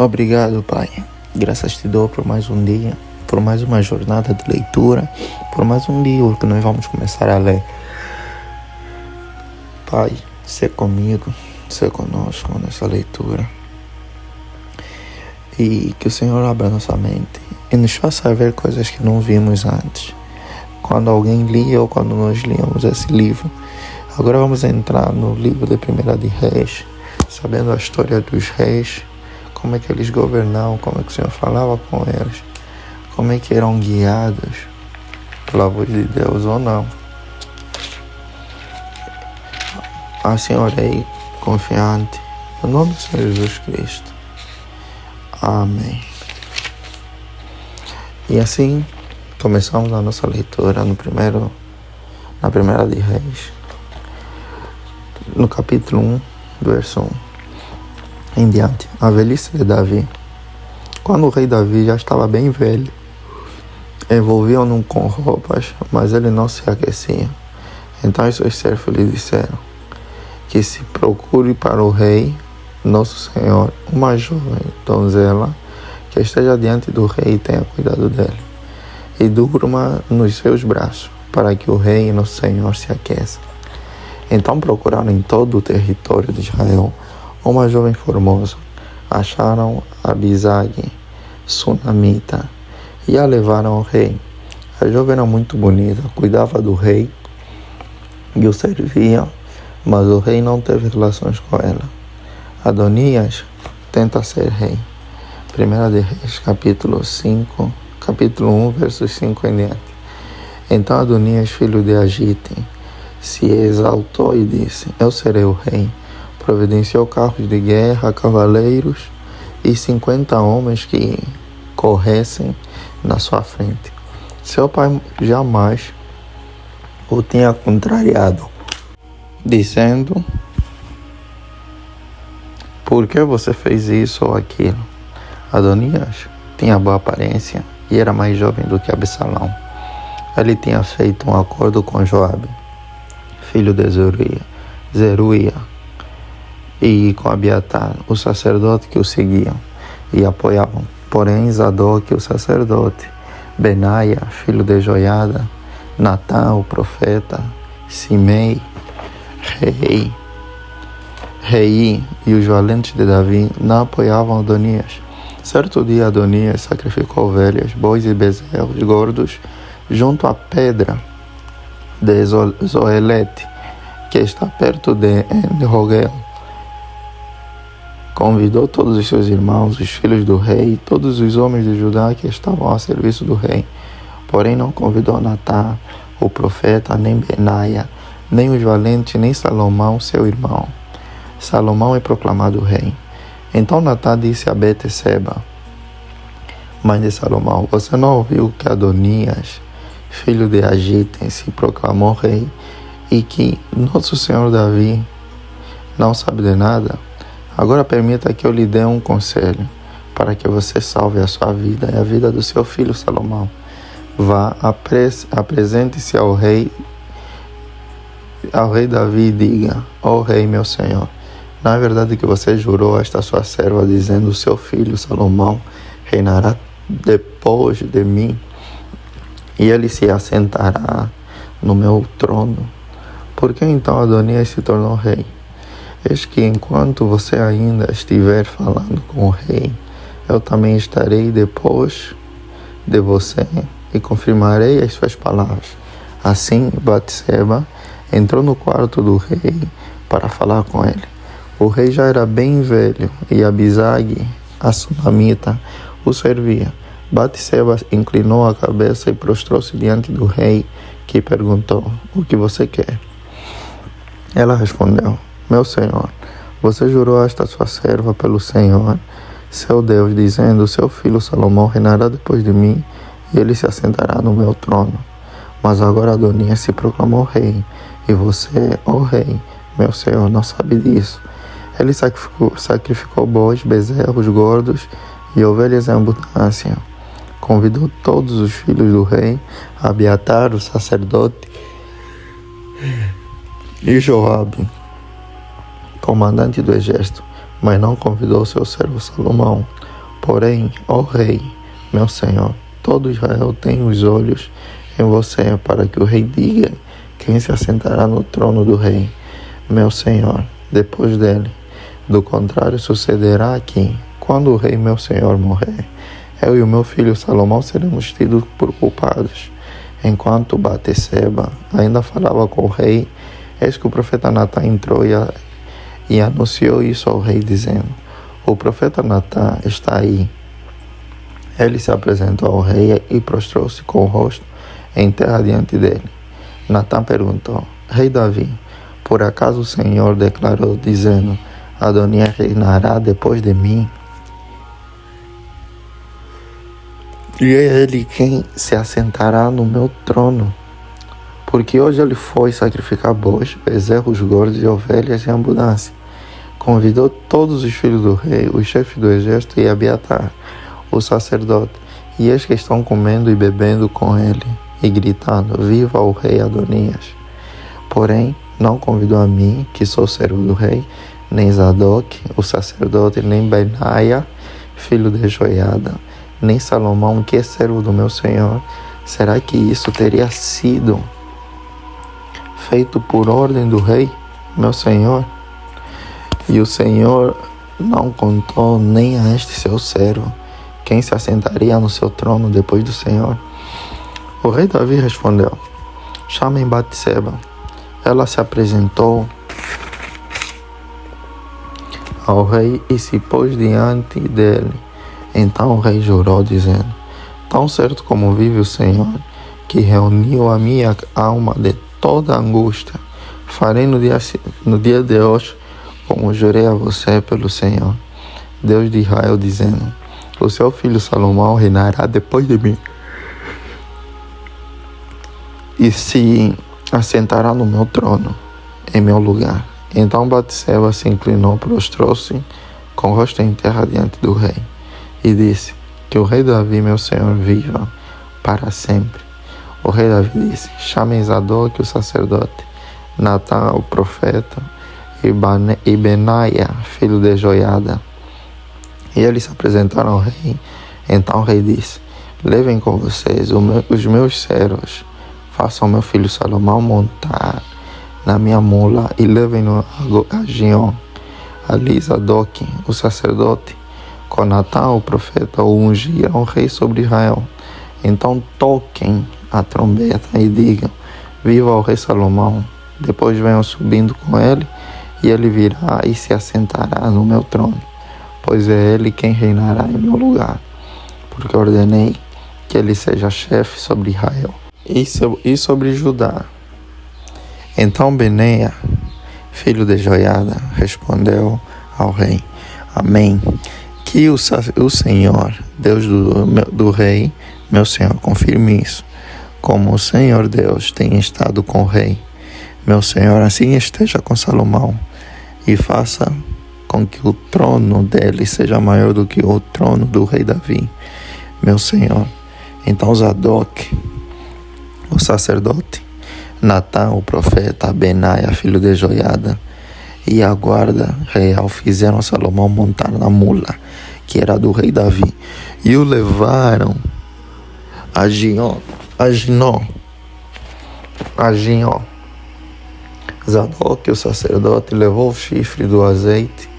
Obrigado, Pai. Graças te dou por mais um dia, por mais uma jornada de leitura, por mais um livro que nós vamos começar a ler. Pai, ser comigo, ser conosco nessa leitura. E que o Senhor abra nossa mente e nos faça ver coisas que não vimos antes, quando alguém lia ou quando nós líamos esse livro. Agora vamos entrar no livro de 1 de Reis, sabendo a história dos reis, como é que eles governavam, como é que o Senhor falava com eles, como é que eram guiados pela voz de Deus ou não. Assim orei, confiante, no nome do Senhor Jesus Cristo. Amém. E assim começamos a nossa leitura na primeira de Reis, no capítulo 1, verso 1 em diante. A velhice de Davi. Quando o rei Davi já estava bem velho, envolviam-no com roupas, mas ele não se aquecia. Então os seus servos lhe disseram que se procure para o rei, nosso senhor, uma jovem donzela que esteja diante do rei e tenha cuidado dele, e durma nos seus braços, para que o rei, nosso senhor, se aqueça. Então procuraram em todo o território de Israel uma jovem formosa. Acharam Abisag, sunamita, e a levaram ao rei. A jovem era muito bonita, cuidava do rei e o servia, mas o rei não teve relações com ela. Adonias tenta ser rei. 1 de Reis, capítulo 1, versos 5 em diante. Então Adonias, filho de Agite, se exaltou e disse: eu serei o rei. Providenciou carros de guerra, cavaleiros e 50 homens que corressem na sua frente. Seu pai jamais o tinha contrariado, dizendo: por que você fez isso ou aquilo? Adonias tinha boa aparência e era mais jovem do que Absalão. Ele tinha feito um acordo com Joabe, filho de Zeruia, e com Abiatar, o sacerdote que o seguiam e apoiavam. Porém, Zadok, o sacerdote, Benaia, filho de Joiada, Natã, o profeta, Simei, rei e os valentes de Davi não apoiavam Adonias. Certo dia Adonias sacrificou ovelhas, bois e bezerros gordos junto à pedra de Zoelete, que está perto de En-Rogel. Convidou todos os seus irmãos, os filhos do rei, e todos os homens de Judá que estavam a serviço do rei. Porém não convidou Natã, o profeta, nem Benaia, nem os valentes, nem Salomão, seu irmão. Salomão é proclamado rei. Então Natã disse a Betseba, mãe de Salomão: você não ouviu que Adonias, filho de Agite, se proclamou rei e que nosso senhor Davi não sabe de nada? Agora permita que eu lhe dê um conselho, para que você salve a sua vida e a vida do seu filho Salomão. Vá, apresente-se ao rei Davi e diga: ó rei, meu senhor, não é verdade que você jurou a esta sua serva, dizendo: seu filho Salomão reinará depois de mim, e ele se assentará no meu trono? Por que então Adonias se tornou rei? Eis que enquanto você ainda estiver falando com o rei, eu também estarei depois de você e confirmarei as suas palavras. Assim, Batseba entrou no quarto do rei para falar com ele. O rei já era bem velho e Abisag, a sunamita, o servia. Batseba inclinou a cabeça e prostrou-se diante do rei, que perguntou: o que você quer? Ela respondeu: meu senhor, você jurou a esta sua serva pelo Senhor, seu Deus, dizendo: seu filho Salomão reinará depois de mim, e ele se assentará no meu trono. Mas agora Adonias se proclamou rei, e você, ó rei, meu senhor, não sabe disso. Ele sacrificou bois, bezerros gordos e ovelhas em abundância. Convidou todos os filhos do rei, Abiatar, o sacerdote, e Joabe, comandante do exército, mas não convidou seu servo Salomão, Porém, ó rei, meu senhor, todo Israel tem os olhos em você, para que o rei diga quem se assentará no trono do rei, meu senhor, depois dele. Do contrário, sucederá que, quando o rei, meu senhor, morrer, eu e o meu filho Salomão seremos tidos por culpados. Enquanto Batseba ainda falava com o rei, eis que o profeta Natã entrou e anunciou isso ao rei, dizendo: o profeta Natã está aí. Ele se apresentou ao rei e prostrou-se com o rosto em terra diante dele. Natã perguntou: Rei Davi, por acaso o Senhor declarou, dizendo: Adonias reinará depois de mim? E é ele quem se assentará no meu trono. Porque hoje ele foi sacrificar bois, bezerros gordos e ovelhas em abundância. Convidou todos os filhos do rei, os chefes do exército e Abiatar, o sacerdote, e eis que estão comendo e bebendo com ele, e gritando: Viva o rei Adonias! Porém, não convidou a mim, que sou servo do rei, nem Zadok, o sacerdote, nem Benaia, filho de Joiada, nem Salomão, que é servo do meu senhor. Será que isso teria sido feito por ordem do rei, meu senhor? E o Senhor não contou nem a este seu servo quem se assentaria no seu trono depois do Senhor. O rei Davi respondeu: chamem Batseba. Ela se apresentou ao rei e se pôs diante dele. Então o rei jurou, dizendo: tão certo como vive o Senhor, que reuniu a minha alma de toda angústia, farei no dia de hoje como jurei a você pelo Senhor, Deus de Israel, dizendo: o seu filho Salomão reinará depois de mim, e se assentará no meu trono, em meu lugar. Então Batseba se inclinou, prostrou-se com o rosto em terra diante do rei, e disse: que o rei Davi, meu senhor, viva para sempre. O rei Davi disse: chamem Zadok, o sacerdote, Natã, o profeta, e Benaia, filho de Joiada. E eles se apresentaram ao rei. Então o rei disse: levem com vocês os meus servos, façam meu filho Salomão montar na minha mula e levem-no a Gion. Ali Zadok, o sacerdote, com Natã, o profeta, o ungiram rei sobre Israel. Então toquem a trombeta e digam: viva o rei Salomão. Depois venham subindo com ele, e ele virá e se assentará no meu trono, pois é ele quem reinará em meu lugar, porque ordenei que ele seja chefe sobre Israel e sobre Judá. Então Benaia, filho de Joiada, respondeu ao rei: amém. Que o Senhor, Deus do rei, meu senhor, confirme isso, como o Senhor Deus tem estado com o rei, meu senhor, assim esteja com Salomão, e faça com que o trono dele seja maior do que o trono do rei Davi, meu senhor. Então Zadok, o sacerdote, Natã, o profeta, Benaia, filho de Joiada, e a guarda real fizeram Salomão montar na mula, que era do rei Davi, e o levaram a Gion. Zadok, o sacerdote, levou o chifre do azeite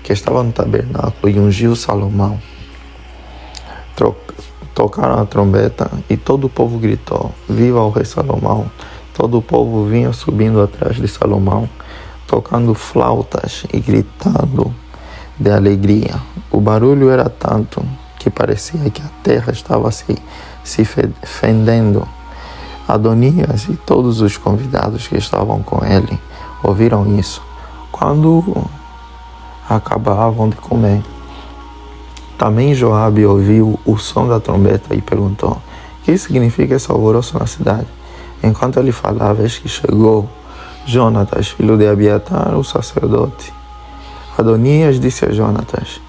que estava no tabernáculo e ungiu Salomão. Tocaram a trombeta e todo o povo gritou: viva o rei Salomão. Todo o povo vinha subindo atrás de Salomão, tocando flautas e gritando de alegria. O barulho era tanto que parecia que a terra estava se fendendo. Adonias e todos os convidados que estavam com ele ouviram isso quando acabavam de comer. Também Joabe ouviu o som da trombeta e perguntou: que significa esse alvoroço na cidade? Enquanto ele falava, eis que chegou Jonatas, filho de Abiatar, o sacerdote. Adonias disse a Jonatas: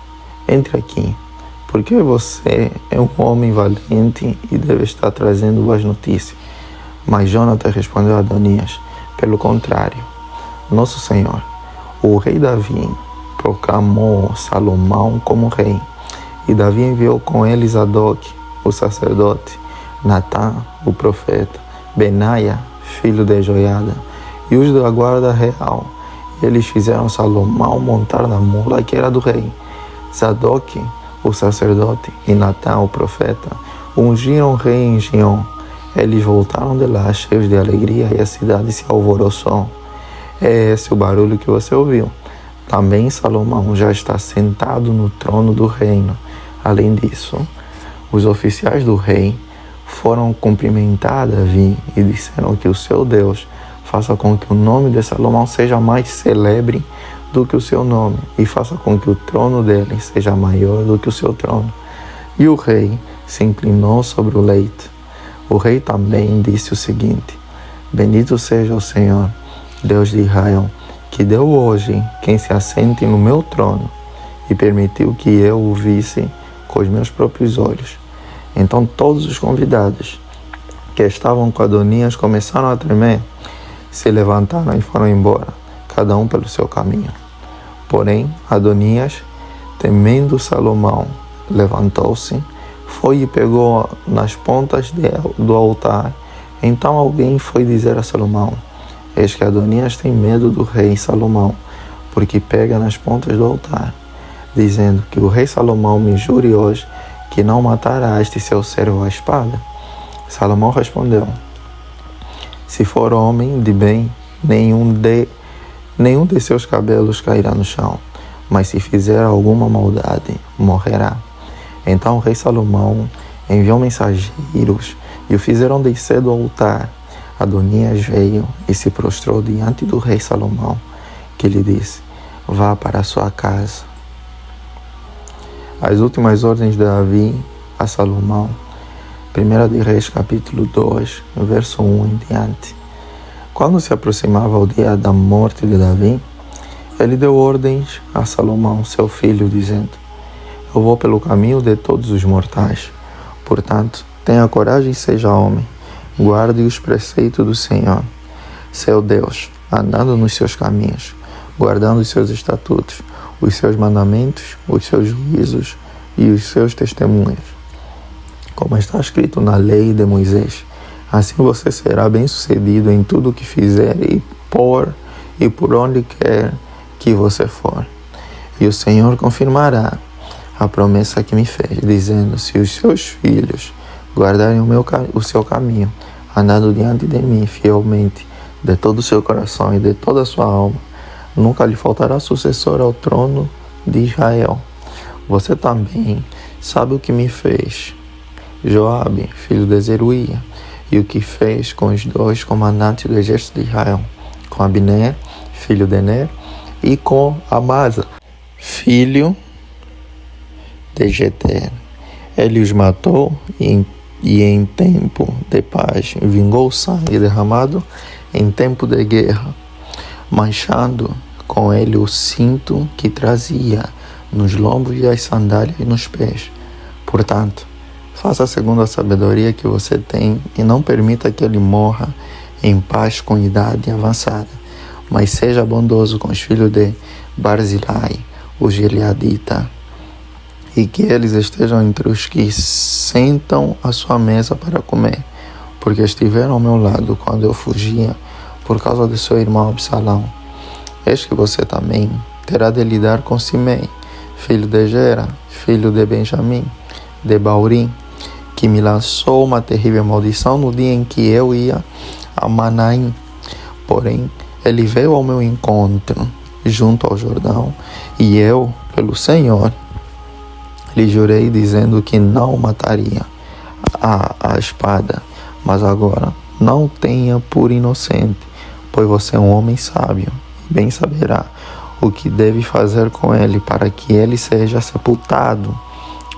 entre aqui, porque você é um homem valente e deve estar trazendo boas notícias. Mas Jonatas respondeu a Adonias: pelo contrário, nosso senhor, o rei Davi, proclamou Salomão como rei, E Davi enviou com ele Zadok, o sacerdote, Natã, o profeta, Benaia, filho de Joiada, e os da guarda real. E eles fizeram Salomão montar na mula que era do rei. Zadok, o sacerdote, e Natã, o profeta, ungiram o rei em Gion. Eles voltaram de lá cheios de alegria e a cidade se alvoroçou. É esse o barulho que você ouviu. Também Salomão já está sentado no trono do reino. Além disso, os oficiais do rei foram cumprimentar Davi e disseram que o seu Deus faça com que o nome de Salomão seja mais celebre do que o seu nome e faça com que o trono dele seja maior do que o seu trono. E o rei se inclinou sobre o leito. O rei também disse o seguinte: Bendito seja o Senhor, Deus de Israel, que deu hoje quem se assente no meu trono e permitiu que eu o visse com os meus próprios olhos. Então todos os convidados que estavam com Adonias começaram a tremer, se levantaram e foram embora, cada um pelo seu caminho. Porém, Adonias, temendo Salomão, levantou-se, foi e pegou nas pontas do altar. Então alguém foi dizer a Salomão: Eis que Adonias tem medo do rei Salomão, porque pega nas pontas do altar, dizendo que o rei Salomão me jure hoje que não matará este seu servo à espada. Salomão respondeu: Se for homem de bem, nenhum de seus cabelos cairá no chão, mas se fizer alguma maldade, morrerá. Então o rei Salomão enviou mensageiros e o fizeram descer do altar. Adonias veio e se prostrou diante do rei Salomão, que lhe disse: Vá para a sua casa. As últimas ordens de Davi a Salomão. 1 de Reis, capítulo 2, verso 1 em diante. Quando se aproximava o dia da morte de Davi, ele deu ordens a Salomão, seu filho, dizendo: Eu vou pelo caminho de todos os mortais. Portanto, tenha coragem e seja homem. Guarde os preceitos do Senhor, seu Deus, andando nos seus caminhos, guardando os seus estatutos, os seus mandamentos, os seus juízos e os seus testemunhos, como está escrito na lei de Moisés. Assim você será bem-sucedido em tudo o que fizer e por onde quer que você for. E o Senhor confirmará a promessa que me fez, dizendo: Se os seus filhos guardarem o seu caminho, andando diante de mim fielmente, de todo o seu coração e de toda a sua alma, nunca lhe faltará sucessor ao trono de Israel. Você também sabe o que me fez Joabe, filho de Zeruia, e o que fez com os dois comandantes do exército de Israel, com Abner, filho de Ner, e com Amasa, filho de Jeter. Ele os matou e em tempo de paz vingou o sangue derramado em tempo de guerra, manchando com ele o cinto que trazia nos lombos e as sandálias nos pés. Portanto, faça segundo a sabedoria que você tem e não permita que ele morra em paz com idade avançada, mas seja bondoso com os filhos de Barzilai, o Gileadita, e que eles estejam entre os que sentam à sua mesa para comer, porque estiveram ao meu lado quando eu fugia por causa de seu irmão Absalão. Eis que você também terá de lidar com Simei, filho de Gera, filho de Benjamim, de Baurim, que me lançou uma terrível maldição no dia em que eu ia a Manaim. Porém, ele veio ao meu encontro junto ao Jordão, e eu, pelo Senhor, lhe jurei, dizendo que não mataria a espada. Mas agora não tenha por inocente, pois você é um homem sábio, e bem saberá o que deve fazer com ele, para que ele seja sepultado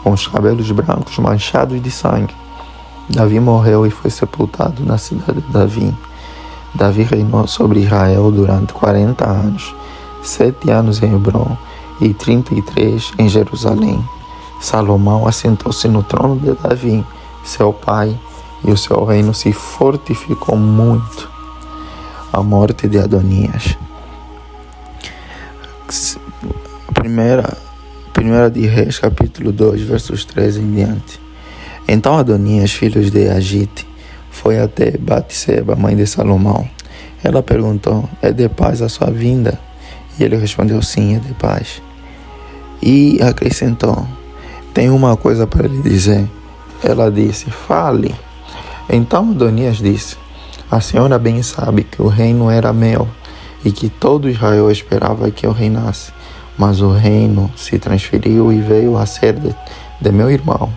com os cabelos brancos manchados de sangue. Davi morreu e foi sepultado na cidade de Davi. Davi reinou sobre Israel durante 40 anos, 7 anos em Hebrom e 33 em Jerusalém. Salomão assentou-se no trono de Davi, seu pai, e o seu reino se fortificou muito. A morte de Adonias. 1 de Reis, capítulo 2, versos 13 em diante. Então Adonias, filho de Agite, foi até Batseba, mãe de Salomão. Ela perguntou: é de paz a sua vinda? E ele respondeu: sim, é de paz. E acrescentou: tenho uma coisa para lhe dizer. Ela disse: fale. Então Adonias disse: a senhora bem sabe que o reino era meu e que todo Israel esperava que eu reinasse. Mas o reino se transferiu e veio a ser de meu irmão,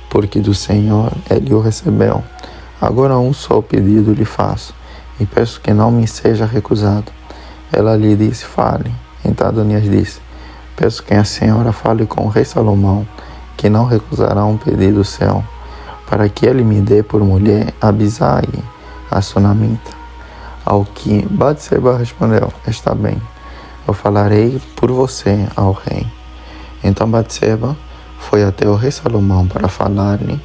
porque do Senhor ele o recebeu. Agora um só pedido lhe faço, e peço que não me seja recusado. Ela lhe disse: fale. Então Adonias disse: peço que a senhora fale com o rei Salomão, que não recusará um pedido seu, para que ele me dê por mulher Abisague, a sunamita. Ao que Batseba respondeu: está bem, eu falarei por você ao rei. Então Batseba foi até o rei Salomão para falar-lhe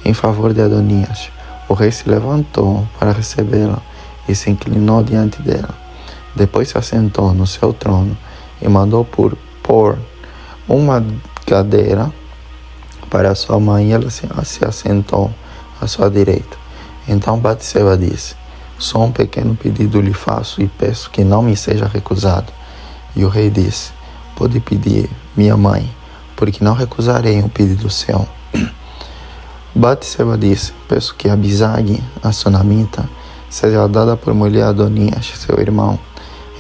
em favor de Adonias. O rei se levantou para recebê-la e se inclinou diante dela. Depois se assentou no seu trono e mandou pôr uma cadeira para sua mãe, e ela se assentou à sua direita. Então Batseba disse: só um pequeno pedido lhe faço e peço que não me seja recusado. E o rei disse: pode pedir, minha mãe, porque não recusarei um pedido seu. Batseba disse: peço que Abisague, a sunamita, seja dada por mulher a Adonias, seu irmão.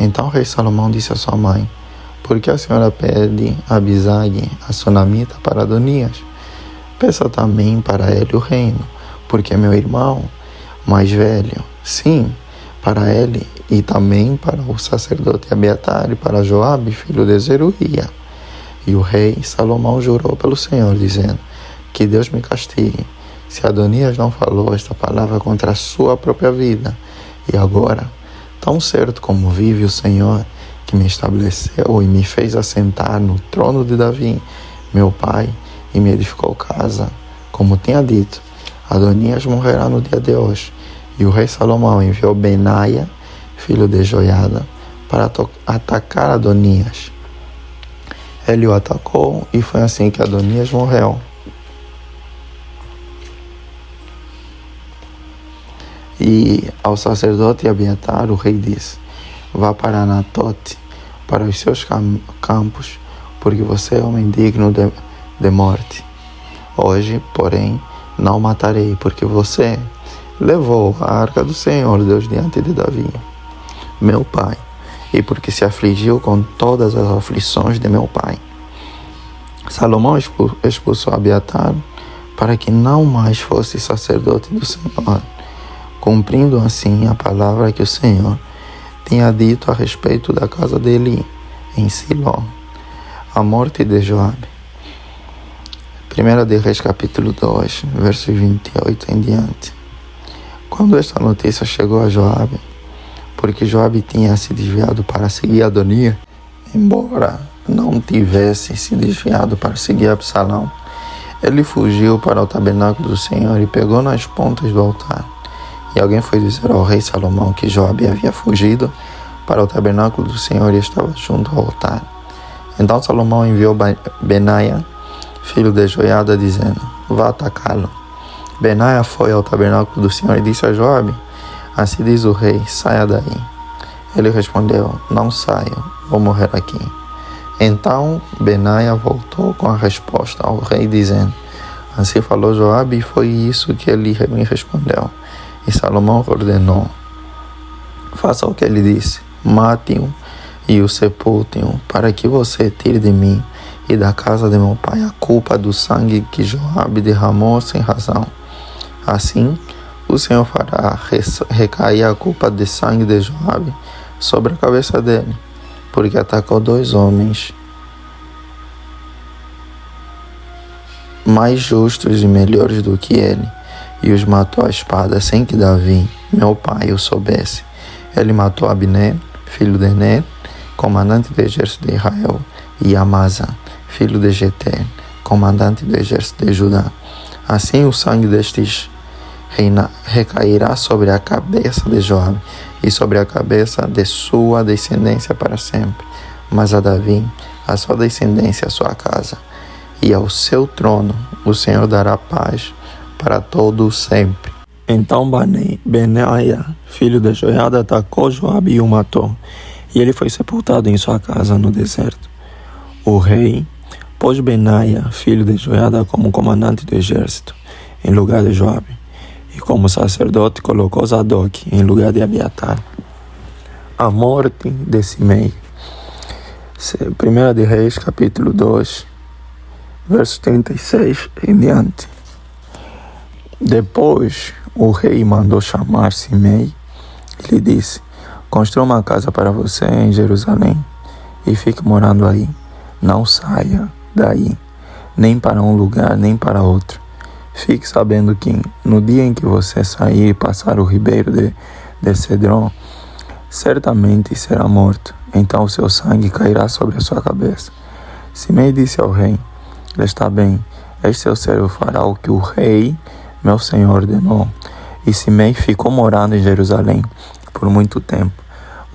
Então o rei Salomão disse à sua mãe: por que a senhora pede Abisague, a sunamita, para Adonias? Peça também para ele o reino, porque é meu irmão mais velho. Sim, para ele, e também para o sacerdote Abiatar, e para Joabe, filho de Zeruia. E o rei Salomão jurou pelo Senhor, dizendo: que Deus me castigue, se Adonias não falou esta palavra contra a sua própria vida. E agora, tão certo como vive o Senhor, que me estabeleceu e me fez assentar no trono de Davi, meu pai, e me edificou casa, como tinha dito, Adonias morrerá no dia de hoje. E o rei Salomão enviou Benaia, filho de Joiada, para atacar Adonias. Ele o atacou e foi assim que Adonias morreu. E ao sacerdote Abiatar, o rei disse: vá para Anatote, para os seus campos, porque você é homem digno de morte. Hoje, porém, não o matarei, porque você levou a arca do Senhor Deus diante de Davi, meu pai, e porque se afligiu com todas as aflições de meu pai. Salomão expulsou Abiatar para que não mais fosse sacerdote do Senhor, cumprindo assim a palavra que o Senhor tinha dito a respeito da casa de Eli, em Siló. A morte de Joabe. 1 de Reis, capítulo 2, versos 28 em diante. Quando esta notícia chegou a Joabe, porque Joabe tinha se desviado para seguir Adonias, embora não tivesse se desviado para seguir Absalão, ele fugiu para o tabernáculo do Senhor e pegou nas pontas do altar. E alguém foi dizer ao rei Salomão que Joabe havia fugido para o tabernáculo do Senhor e estava junto ao altar. Então Salomão enviou Benaia, filho de Joiada, dizendo: vá atacá-lo. Benaia foi ao tabernáculo do Senhor e disse a Joabe: assim diz o rei, saia daí. Ele respondeu: não saio, vou morrer aqui. Então Benaia voltou com a resposta ao rei, dizendo: assim falou Joabe, e foi isso que ele me respondeu. E Salomão ordenou: faça o que ele disse, mate-o e o sepultem-o, para que você tire de mim e da casa de meu pai a culpa do sangue que Joabe derramou sem razão. Assim, o Senhor fará recair a culpa de sangue de Joabe sobre a cabeça dele, porque atacou 2 homens mais justos e melhores do que ele, e os matou à espada sem que Davi, meu pai, o soubesse. Ele matou Abner, filho de Ner, comandante do exército de Israel, e Amasa, filho de Jeter, comandante do exército de Judá. Assim o sangue destes recairá sobre a cabeça de Joabe e sobre a cabeça de sua descendência para sempre. Mas a Davi, a sua descendência, a sua casa, e ao seu trono o Senhor dará paz para todo sempre. Então Benaia, filho de Joiada, atacou Joabe e o matou, e ele foi sepultado em sua casa no deserto. O rei pôs Benaia, filho de Joiada, como comandante do exército, em lugar de Joabe, e como sacerdote colocou Zadok em lugar de Abiatar. A morte de Simei. 1 de Reis, capítulo 2, verso 36 em diante. Depois o rei mandou chamar Simei e lhe disse: construa uma casa para você em Jerusalém e fique morando aí. Não saia daí, nem para um lugar, nem para outro. Fique sabendo que no dia em que você sair e passar o ribeiro de Cedron, certamente será morto. Então o seu sangue cairá sobre a sua cabeça. Simei disse ao rei: está bem, este seu servo fará o que o rei, meu senhor, ordenou. E Simei ficou morando em Jerusalém por muito tempo.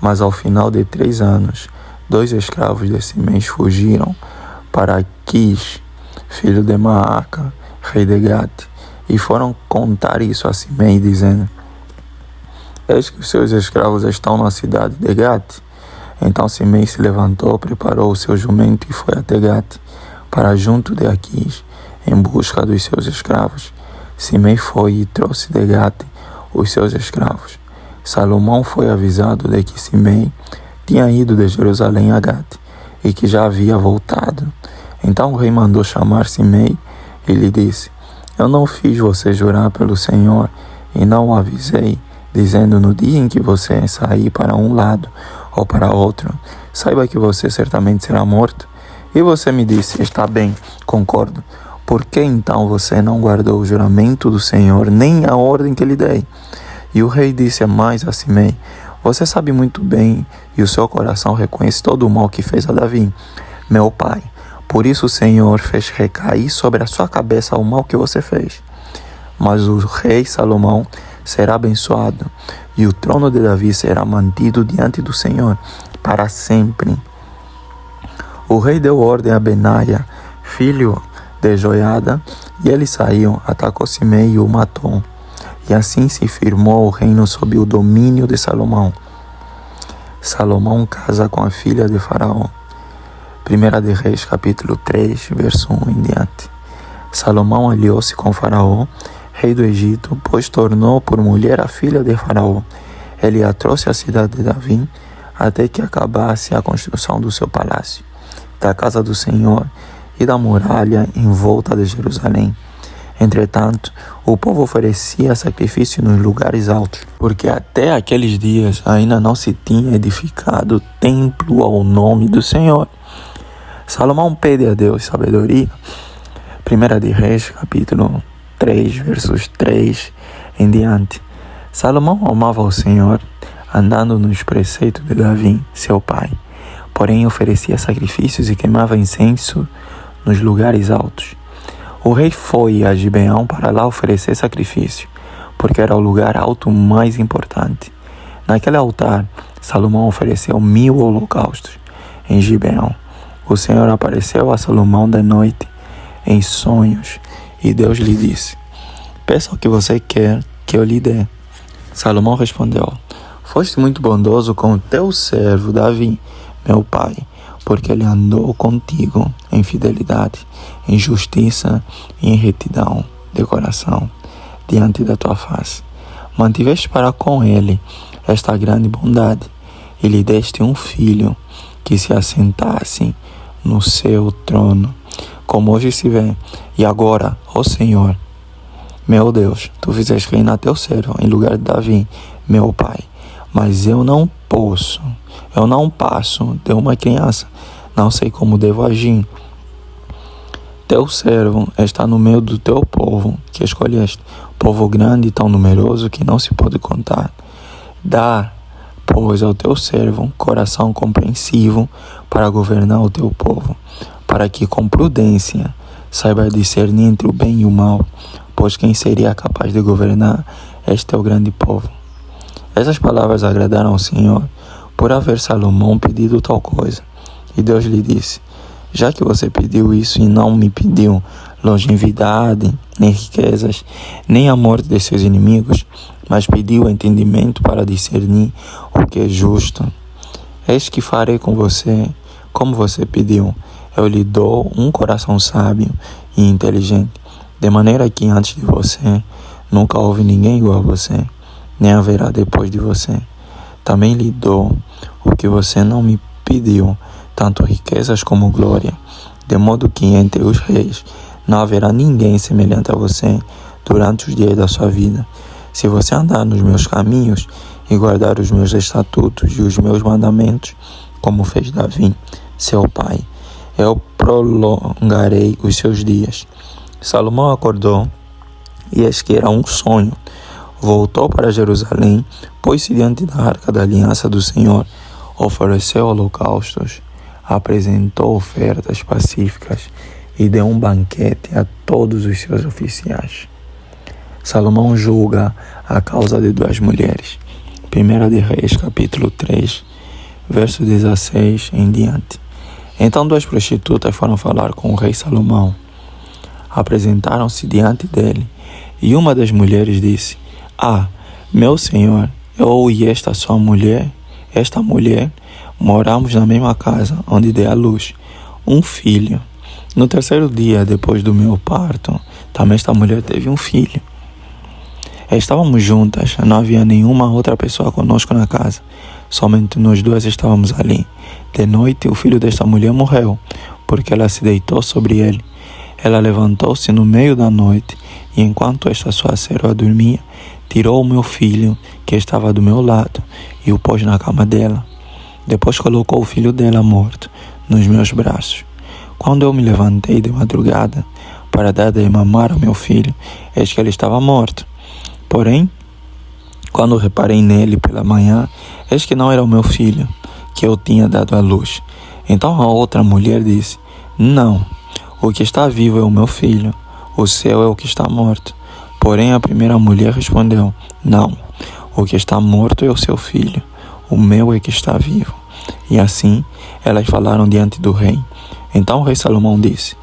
Mas ao final de 3 anos, 2 escravos de Simei fugiram para Quis, filho de Maaca, rei de Gate, e foram contar isso a Simei, dizendo: eis que os seus escravos estão na cidade de Gate. Então Simei se levantou, preparou o seu jumento e foi até Gate, para junto de Aquis, em busca dos seus escravos. Simei foi e trouxe de Gate os seus escravos. Salomão foi avisado de que Simei tinha ido de Jerusalém a Gate e que já havia voltado. Então o rei mandou chamar Simei e lhe disse: eu não fiz você jurar pelo Senhor e não o avisei, dizendo: no dia em que você sair para um lado ou para outro, saiba que você certamente será morto. E você me disse: está bem, concordo. Por que então você não guardou o juramento do Senhor, nem a ordem que lhe dei? E o rei disse mais a Simei: você sabe muito bem, e o seu coração reconhece todo o mal que fez a Davi, meu pai. Por isso o Senhor fez recair sobre a sua cabeça o mal que você fez. Mas o rei Salomão será abençoado, e o trono de Davi será mantido diante do Senhor para sempre. O rei deu ordem a Benaia, filho de Joiada, e ele saiu, atacou Simei e o matou. E assim se firmou o reino sob o domínio de Salomão. Salomão casa com a filha de Faraó. 1 de Reis, capítulo 3, verso 1 em diante. Salomão aliou-se com Faraó, rei do Egito, pois tornou por mulher a filha de Faraó. Ele a trouxe à cidade de Davi, até que acabasse a construção do seu palácio, da casa do Senhor e da muralha em volta de Jerusalém. Entretanto, o povo oferecia sacrifício nos lugares altos, porque até aqueles dias ainda não se tinha edificado templo ao nome do Senhor. Salomão pede a Deus sabedoria. 1 de Reis, capítulo 3, versos 3 em diante. Salomão amava o Senhor, andando nos preceitos de Davi, seu pai. Porém, oferecia sacrifícios e queimava incenso nos lugares altos. O rei foi a Gibeão para lá oferecer sacrifício, porque era o lugar alto mais importante. Naquele altar, Salomão ofereceu 1000 holocaustos em Gibeão. O Senhor apareceu a Salomão de noite em sonhos, e Deus lhe disse: peça o que você quer que eu lhe dê. Salomão respondeu: foste muito bondoso com o teu servo Davi, meu pai, porque ele andou contigo em fidelidade, em justiça e em retidão de coração diante da tua face. Mantiveste para com ele esta grande bondade, e lhe deste um filho que se assentasse no seu trono, como hoje se vê. E agora, ó Senhor, meu Deus, tu fizeste reinar teu servo em lugar de Davi, meu pai. Mas eu não passo de uma criança, não sei como devo agir. Teu servo está no meio do teu povo que escolheste, povo grande e tão numeroso que não se pode contar. Dá, pois, ao teu servo coração compreensivo para governar o teu povo, para que com prudência saiba discernir entre o bem e o mal, pois quem seria capaz de governar este é o grande povo. Essas palavras agradaram ao Senhor, por haver Salomão pedido tal coisa. E Deus lhe disse: Já que você pediu isso e não me pediu longevidade, nem riquezas, nem a morte de seus inimigos, mas pediu entendimento para discernir o que é justo, eis que farei com você como você pediu. Eu lhe dou um coração sábio e inteligente, de maneira que antes de você nunca houve ninguém igual a você, nem haverá depois de você. Também lhe dou o que você não me pediu, tanto riquezas como glória, de modo que entre os reis não haverá ninguém semelhante a você durante os dias da sua vida. Se você andar nos meus caminhos e guardar os meus estatutos e os meus mandamentos, como fez Davi, seu pai, eu prolongarei os seus dias. Salomão acordou e eis que era um sonho. Voltou para Jerusalém, pôs-se diante da arca da aliança do Senhor, ofereceu holocaustos, apresentou ofertas pacíficas e deu um banquete a todos os seus oficiais. Salomão julga a causa de duas mulheres. 1 de Reis, capítulo 3, verso 16 em diante. Então duas prostitutas foram falar com o rei Salomão. Apresentaram-se diante dele, e uma das mulheres disse: Ah, meu senhor, eu e esta mulher, moramos na mesma casa, onde dei à luz um filho. No terceiro dia, depois do meu parto, também esta mulher teve um filho. Estávamos juntas, não havia nenhuma outra pessoa conosco na casa. Somente nós duas estávamos ali. De noite, o filho desta mulher morreu, porque ela se deitou sobre ele. Ela levantou-se no meio da noite, e enquanto esta sua serva dormia, tirou o meu filho, que estava do meu lado, e o pôs na cama dela. Depois colocou o filho dela morto nos meus braços. Quando eu me levantei de madrugada para dar de mamar ao meu filho, eis que ele estava morto. Porém, quando reparei nele pela manhã, eis que não era o meu filho, que eu tinha dado à luz. Então a outra mulher disse: Não, o que está vivo é o meu filho, o seu é o que está morto. Porém a primeira mulher respondeu: Não, o que está morto é o seu filho, o meu é que está vivo. E assim elas falaram diante do rei. Então o rei Salomão disse: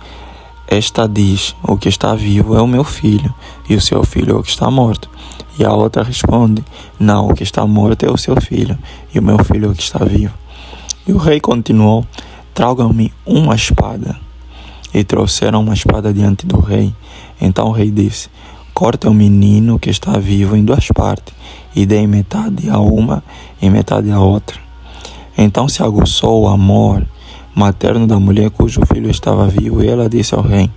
Esta diz: O que está vivo é o meu filho, e o seu filho é o que está morto. E a outra responde: Não, o que está morto é o seu filho, e o meu filho é o que está vivo. E o rei continuou: Tragam-me uma espada. E trouxeram uma espada diante do rei. Então o rei disse: Corte o menino que está vivo em duas partes, e dê metade a uma e metade a outra. Então se aguçou o amor materno da mulher cujo filho estava vivo, e ela disse ao rei: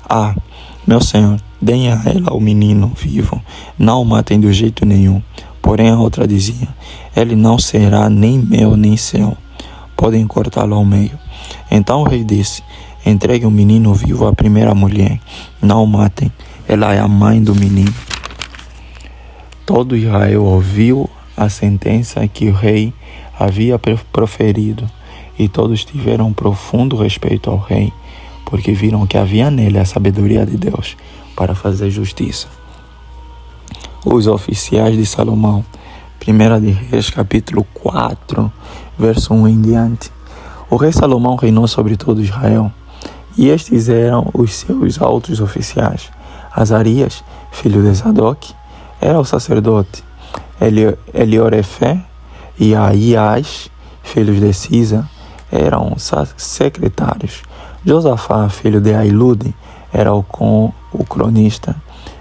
Ah, meu senhor, deem a ela o menino vivo, não o matem de jeito nenhum. Porém a outra dizia: Ele não será nem meu nem seu, podem cortá-lo ao meio. Então o rei disse: Entregue o menino vivo à primeira mulher, não o matem, ela é a mãe do menino. Todo Israel ouviu a sentença que o rei havia proferido, e todos tiveram profundo respeito ao rei, porque viram que havia nele a sabedoria de Deus para fazer justiça. Os oficiais de Salomão, 1 de Reis, capítulo 4, verso 1 em diante. O rei Salomão reinou sobre todo Israel, e estes eram os seus altos oficiais. Azarias, filho de Zadok, era o sacerdote. Eliorefé e Ahias, filhos de Cisa, eram secretários. Josafá, filho de Ailude, era o cronista.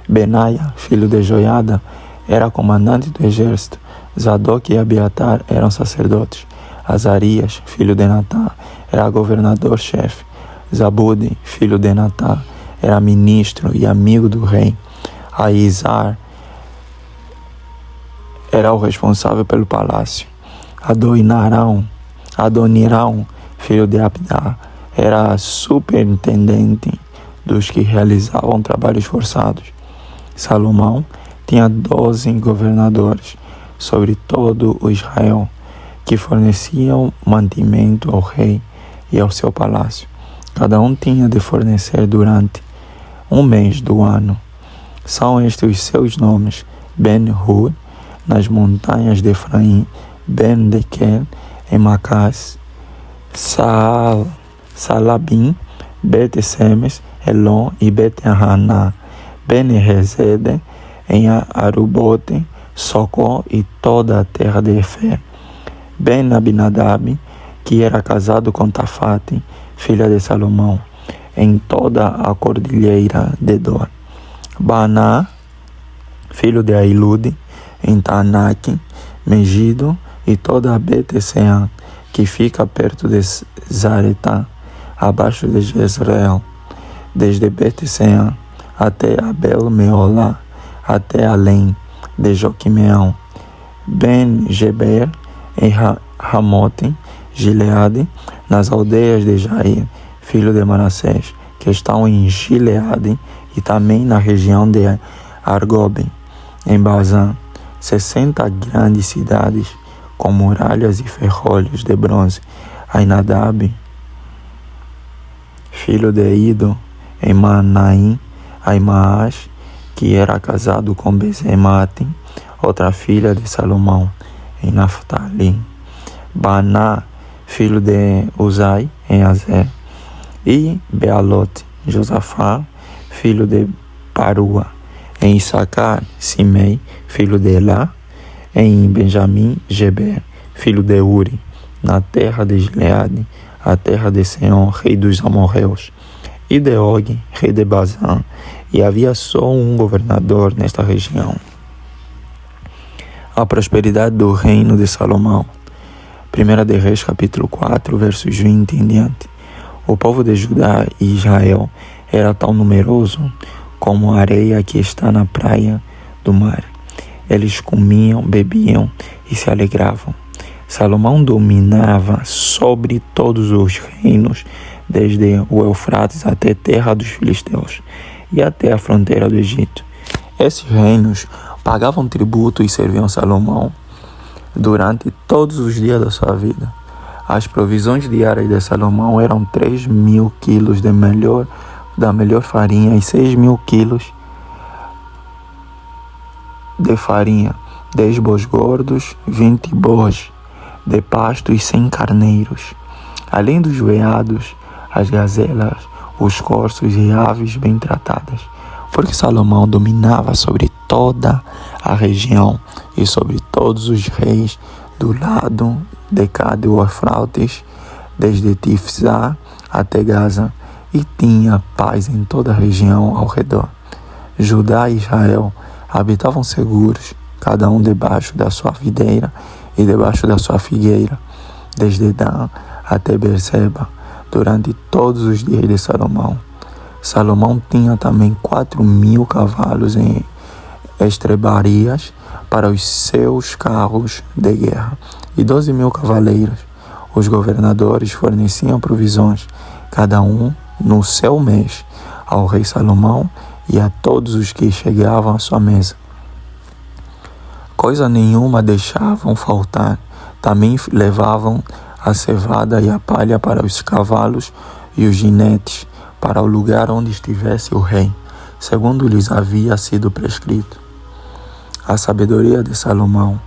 Benaia, filho de Joiada, era comandante do exército. Zadok e Abiatar eram sacerdotes. Azarias, filho de Natã, era governador-chefe. Zabude, filho de Natã, era ministro e amigo do rei. Aizar era o responsável pelo palácio. Adonirão, filho de Abdá, era superintendente dos que realizavam trabalhos forçados. Salomão tinha 12 governadores sobre todo o Israel, que forneciam mantimento ao rei e ao seu palácio. Cada um tinha de fornecer durante um mês do ano. São estes os seus nomes: Ben-Hur, nas montanhas de Efraim; Ben-Dequel, em Macás; Saal, Salabim, Bet-Semes, Elon e Bet-Haná, Ben-Rezede, em Arubote, Socó e toda a terra de Efer. Ben-Abinadab, que era casado com Tafate, filha de Salomão, em toda a cordilheira de Dor. Baná, filho de Ailude, em Taanaque, Megido e toda a Bet-Sean, que fica perto de Zaretá, abaixo de Jezreel, desde Bet-Sean até Abel-Meolá, até além de Joquimeão. Ben-Geber, em Ramote, Gileade, nas aldeias de Jair, filho de Manassés, que estão em Gileade e também na região de Argobe, em Bazã, 60 grandes cidades com muralhas e ferrolhos de bronze. Ainadab, filho de Ido, em Manaim, Aimaash, que era casado com Bezemate, outra filha de Salomão, em Naftali. Baná, filho de Uzai, em Azer. E Bealote, Josafá, filho de Parua, em Issacar, Simei, filho de Elá. Em Benjamim, Geber, filho de Uri, na terra de Gileade, a terra de Seom, rei dos amorreus, e de Og, rei de Bazã, e havia só um governador nesta região. A prosperidade do reino de Salomão. 1 de Reis, capítulo 4, versos 20 em diante. O povo de Judá e Israel era tão numeroso como a areia que está na praia do mar. Eles comiam, bebiam e se alegravam. Salomão dominava sobre todos os reinos, desde o Eufrates até a terra dos filisteus e até a fronteira do Egito. Esses reinos pagavam tributo e serviam Salomão durante todos os dias da sua vida. As provisões diárias de Salomão eram 3.000 quilos da melhor farinha e 6.000 quilos de farinha, 10 bois gordos, 20 bois de pasto e 100 carneiros, além dos veados, as gazelas, os corços e aves bem tratadas, porque Salomão dominava sobre toda a região e sobre todos os reis do lado de cada Eufrates, desde Tifsá até Gaza, e tinha paz em toda a região ao redor. Judá e Israel habitavam seguros, cada um debaixo da sua videira e debaixo da sua figueira, desde Dan até Beerseba, durante todos os dias de Salomão. Salomão tinha também 4.000 cavalos em estrebarias para os seus carros de guerra e 12.000 cavaleiros. Os governadores forneciam provisões, cada um no seu mês, ao rei Salomão e a todos os que chegavam à sua mesa. Coisa nenhuma deixavam faltar. Também levavam a cevada e a palha para os cavalos e os jinetes, para o lugar onde estivesse o rei, segundo lhes havia sido prescrito. A sabedoria de Salomão.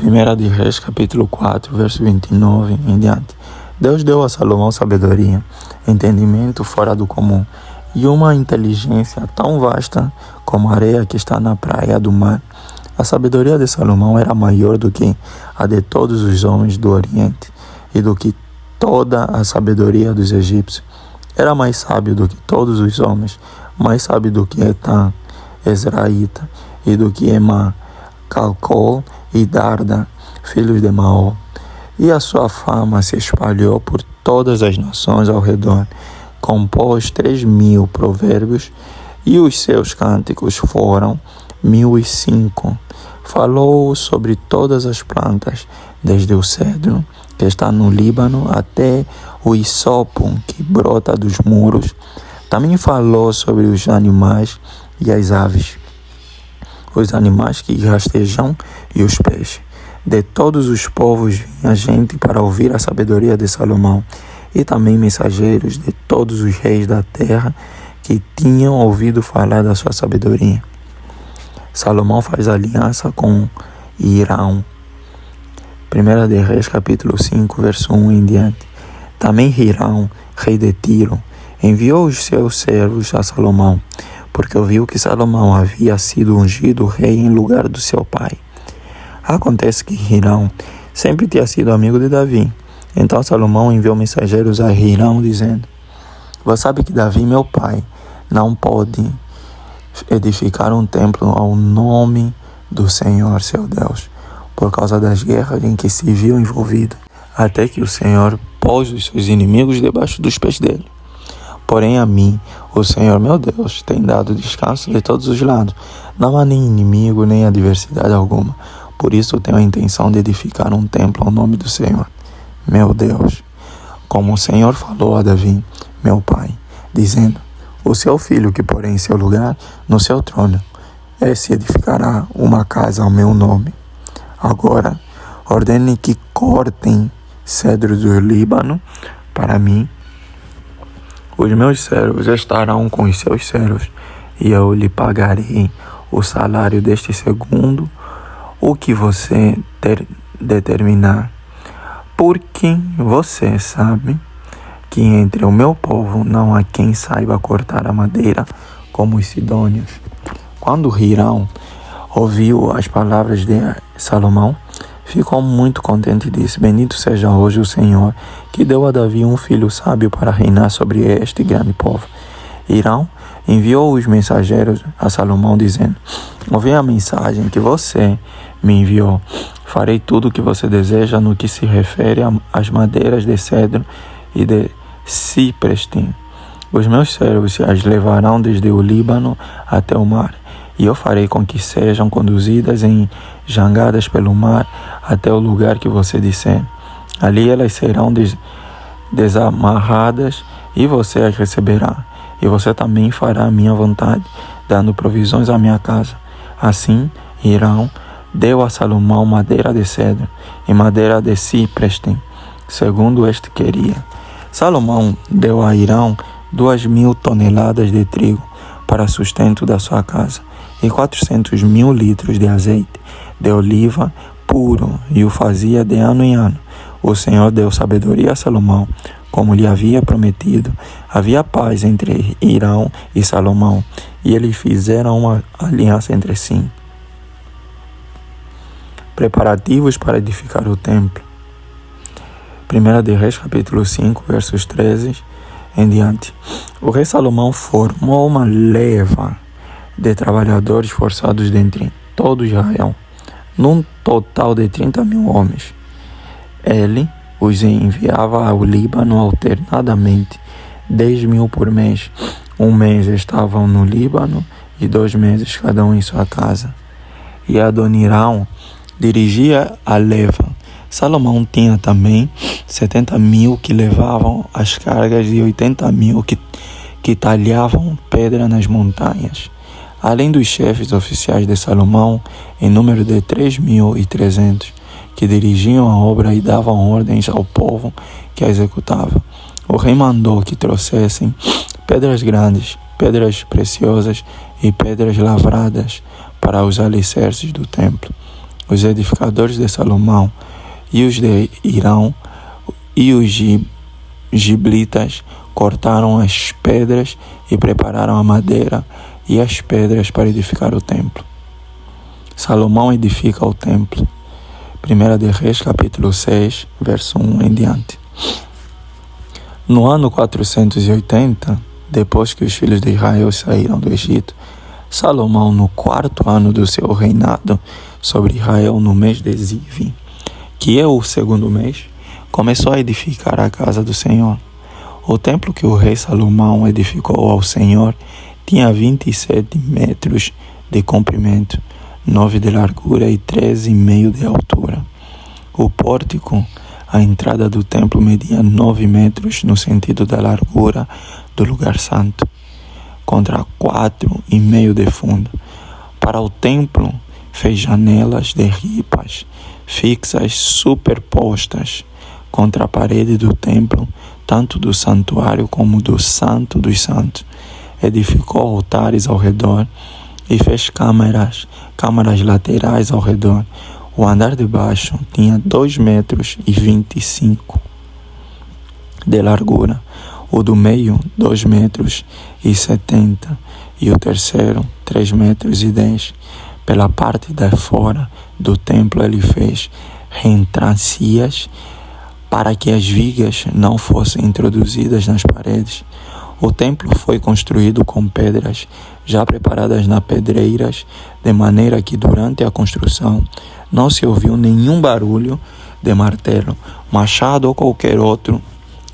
1 de Reis, capítulo 4, verso 29 em diante. Deus deu a Salomão sabedoria, entendimento fora do comum e uma inteligência tão vasta como a areia que está na praia do mar. A sabedoria de Salomão era maior do que a de todos os homens do Oriente e do que toda a sabedoria dos egípcios. Era mais sábio do que todos os homens, mais sábio do que Etan, Ezraíta, e do que Emá, Calcol e Darda, filhos de Maó. E a sua fama se espalhou por todas as nações ao redor. Compôs 3.000 provérbios e os seus cânticos foram 1.005. Falou sobre todas as plantas, desde o cedro, que está no Líbano, até o hisopo, que brota dos muros. Também falou sobre os animais e as aves, os animais que rastejam e os peixes. De todos os povos vinha gente para ouvir a sabedoria de Salomão, e também mensageiros de todos os reis da terra que tinham ouvido falar da sua sabedoria. Salomão faz aliança com Irão 1 de Reis, capítulo 5, verso 1 em diante. Também Hirão, rei de Tiro, enviou os seus servos a Salomão, porque ouviu que Salomão havia sido ungido rei em lugar do seu pai. Acontece que Hirão sempre tinha sido amigo de Davi. Então Salomão enviou mensageiros a Hirão, dizendo: Você sabe que Davi, meu pai, não pode edificar um templo ao nome do Senhor, seu Deus, por causa das guerras em que se viu envolvido, até que o Senhor pôs os seus inimigos debaixo dos pés dele. Porém a mim, o Senhor meu Deus, tem dado descanso de todos os lados. Não há nem inimigo, nem adversidade alguma. Por isso tenho a intenção de edificar um templo ao nome do Senhor, meu Deus. Como o Senhor falou a Davi, meu pai, dizendo: O seu filho que porém em seu lugar, no seu trono, se edificará uma casa ao meu nome. Agora, ordene que cortem cedros do Líbano para mim. Os meus servos estarão com os seus servos, e eu lhe pagarei o salário deste segundo, o que você determinar. Porque você sabe que entre o meu povo não há quem saiba cortar a madeira como os sidônios. Quando Hirão ouviu as palavras de Salomão, ficou muito contente e disse: Bendito seja hoje o Senhor, que deu a Davi um filho sábio para reinar sobre este grande povo. Hirão enviou os mensageiros a Salomão, dizendo: Ouvi a mensagem que você me enviou. Farei tudo o que você deseja no que se refere às madeiras de cedro e de cipreste. Os meus servos as levarão desde o Líbano até o mar, e eu farei com que sejam conduzidas em jangadas pelo mar até o lugar que você disser. Ali elas serão desamarradas e você as receberá. E você também fará a minha vontade, dando provisões à minha casa. Assim, Hirão deu a Salomão madeira de cedro e madeira de cipreste, segundo este queria. Salomão deu a Hirão 2.000 toneladas de trigo para sustento da sua casa e 400.000 litros de azeite de oliva puro, e o fazia de ano em ano. O Senhor deu sabedoria a Salomão, como lhe havia prometido. Havia paz entre Hirão e Salomão, e eles fizeram uma aliança entre si. Preparativos para edificar o templo. 1 de Reis, capítulo 5, versos 13 em diante. O rei Salomão formou uma leva de trabalhadores forçados dentre todo Israel, num total de 30.000 homens. Ele os enviava ao Líbano alternadamente, 10.000 por mês. Um mês estavam no Líbano e 2 meses cada um em sua casa. E Adonirão dirigia a leva. Salomão tinha também 70.000 que levavam as cargas e 80.000 que talhavam pedra nas montanhas. Além dos chefes oficiais de Salomão, em número de 3.300, que dirigiam a obra e davam ordens ao povo que a executava. O rei mandou que trouxessem pedras grandes, pedras preciosas e pedras lavradas para os alicerces do templo. Os edificadores de Salomão e os de Hirão e os giblitas cortaram as pedras e prepararam a madeira e as pedras para edificar o templo. Salomão edifica o templo. 1 de Reis, capítulo 6, verso 1 em diante. No ano 480, depois que os filhos de Israel saíram do Egito, Salomão, no 4º ano do seu reinado sobre Israel, no mês de Ziv, que é o 2º mês, começou a edificar a casa do Senhor. O templo que o rei Salomão edificou ao Senhor tinha 27 metros de comprimento, 9 de largura e 13,5 de altura. O pórtico, a entrada do templo, media 9 metros no sentido da largura do lugar santo, contra 4,5 de fundo. Para o templo, fez janelas de ripas fixas superpostas contra a parede do templo, tanto do santuário como do Santo dos Santos. Edificou altares ao redor e fez câmaras laterais ao redor. O andar de baixo tinha 2,25 metros de largura, o do meio 2,70 metros e o terceiro 3,10 metros. Pela parte de fora do templo ele fez reentrâncias para que as vigas não fossem introduzidas nas paredes. O templo foi construído com pedras já preparadas nas pedreiras, de maneira que durante a construção não se ouviu nenhum barulho de martelo, machado ou qualquer outro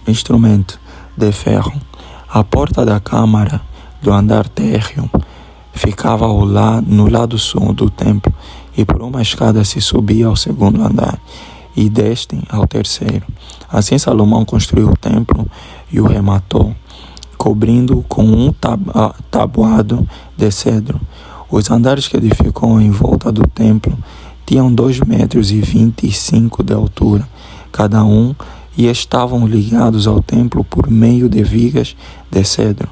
instrumento de ferro. A porta da câmara do andar térreo ficava no lado sul do templo, e por uma escada se subia ao segundo andar e deste ao terceiro. Assim Salomão construiu o templo e o rematou, cobrindo-o com um tabuado de cedro. Os andares que edificou em volta do templo tinham 2,25 metros de altura, cada um, e estavam ligados ao templo por meio de vigas de cedro.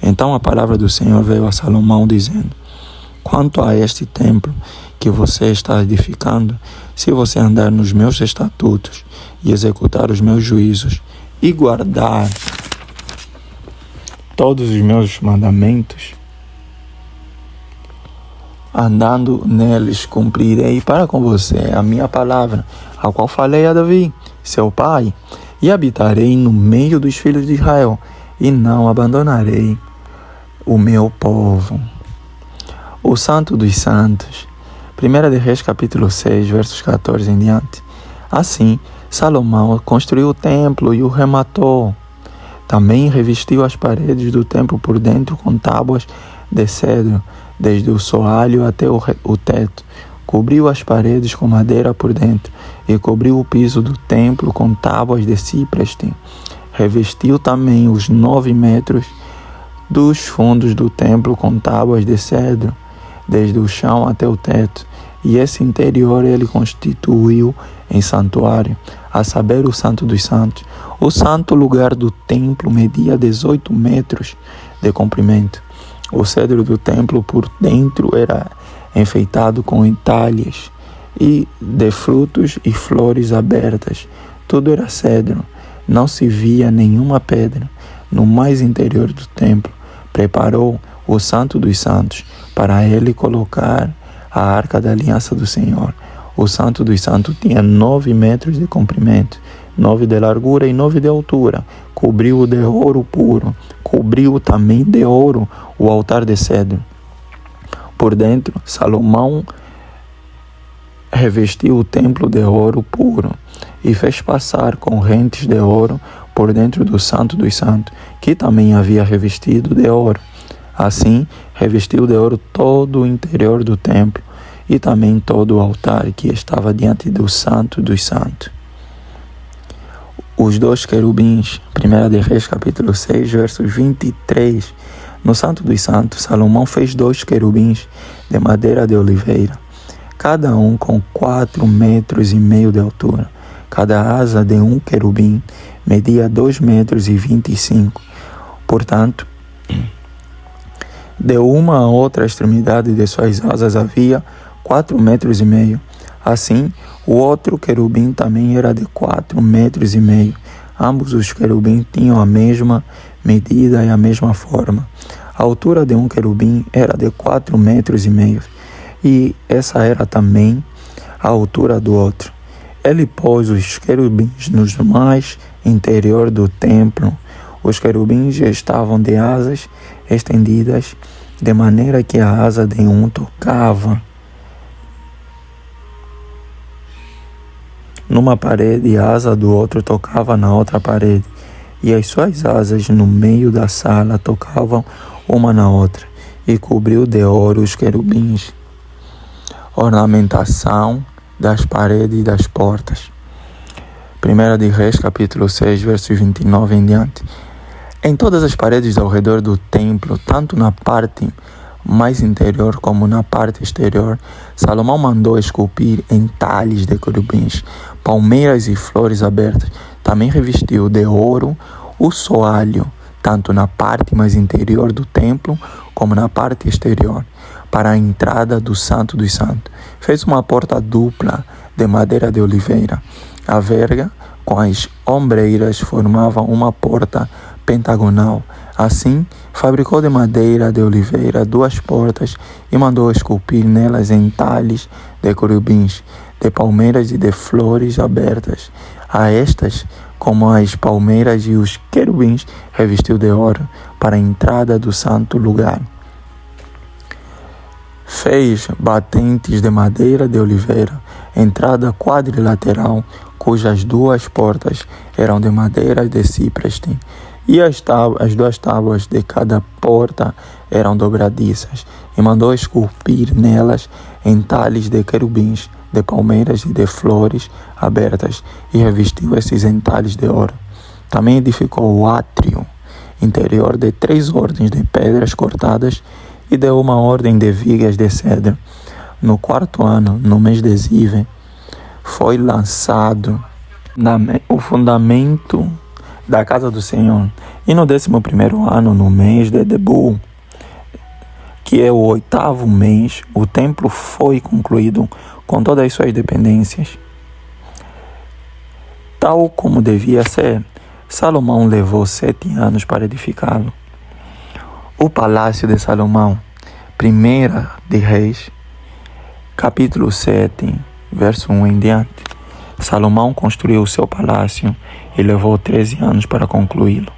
Então a palavra do Senhor veio a Salomão dizendo: quanto a este templo que você está edificando, se você andar nos meus estatutos e executar os meus juízos e guardar todos os meus mandamentos, andando neles, cumprirei para com você a minha palavra, a qual falei a Davi, seu pai, e habitarei no meio dos filhos de Israel, e não abandonarei o meu povo. O Santo dos Santos. 1 de Reis, capítulo 6, versos 14 em diante. Assim, Salomão construiu o templo e o rematou. Também revestiu as paredes do templo por dentro com tábuas de cedro, desde o soalho até o teto. Cobriu as paredes com madeira por dentro e cobriu o piso do templo com tábuas de cipreste. Revestiu também os 9 metros dos fundos do templo com tábuas de cedro, desde o chão até o teto. E esse interior ele constituiu em santuário, a saber, o Santo dos Santos. O santo lugar do templo media 18 metros de comprimento. O cedro do templo por dentro era enfeitado com entalhes e de frutos e flores abertas. Tudo era cedro, não se via nenhuma pedra. No mais interior do templo, preparou o Santo dos Santos para ele colocar a arca da aliança do Senhor. O Santo dos Santos tinha 9 metros de comprimento, 9 de largura e 9 de altura. Cobriu-o de ouro puro. Cobriu também de ouro o altar de cedro. Por dentro, Salomão revestiu o templo de ouro puro e fez passar correntes de ouro por dentro do Santo dos Santos, que também havia revestido de ouro. Assim, revestiu de ouro todo o interior do templo e também todo o altar que estava diante do Santo dos Santos. Os 2 querubins, 1 de Reis, capítulo 6, versos 23. No Santo dos Santos, Salomão fez 2 querubins de madeira de oliveira, cada um com 4,5 metros de altura. Cada asa de um querubim media 2,25 metros. Portanto, de uma a outra extremidade de suas asas havia 4,5 metros. Assim, o outro querubim também era de 4,5 metros. Ambos os querubins tinham a mesma medida e a mesma forma. A altura de um querubim era de 4,5 metros, e essa era também a altura do outro. Ele pôs os querubins no mais interior do templo. Os querubins estavam de asas estendidas, de maneira que a asa de um tocava numa parede e a asa do outro tocava na outra parede. E as suas asas no meio da sala tocavam uma na outra, e cobriu de ouro os querubins. Ornamentação das paredes e das portas. 1 de Reis, capítulo 6, versos 29 em diante. Em todas as paredes ao redor do templo, tanto na parte mais interior como na parte exterior, Salomão mandou esculpir entalhes de querubins, palmeiras e flores abertas. Também revestiu de ouro o soalho, tanto na parte mais interior do templo como na parte exterior. para a entrada do Santo dos Santos. Fez uma porta dupla de madeira de oliveira. A verga com as ombreiras formavam uma porta pentagonal. Assim, fabricou de madeira de oliveira 2 portas e mandou esculpir nelas entalhes de querubins, de palmeiras e de flores abertas. A estas, como as palmeiras e os querubins, revestiu de ouro para a entrada do santo lugar. Fez batentes de madeira de oliveira, entrada quadrilateral, cujas 2 portas eram de madeira de cipreste, e as 2 tábuas de cada porta eram dobradiças, e mandou esculpir nelas entalhes de querubins, de palmeiras e de flores abertas, e revestiu esses entalhes de ouro. Também edificou o átrio interior de 3 ordens de pedras cortadas e de 1 ordem de vigas de cedro. No 4º ano, no mês de Zive, foi lançado o fundamento da casa do Senhor. E no 11º ano, no mês de Debu, que é o 8º mês, o templo foi concluído com todas as suas dependências, tal como devia ser. Salomão levou 7 anos para edificá-lo. O palácio de Salomão, 1 de Reis, capítulo 7, verso 1 em diante. Salomão construiu o seu palácio e levou 13 anos para concluí-lo.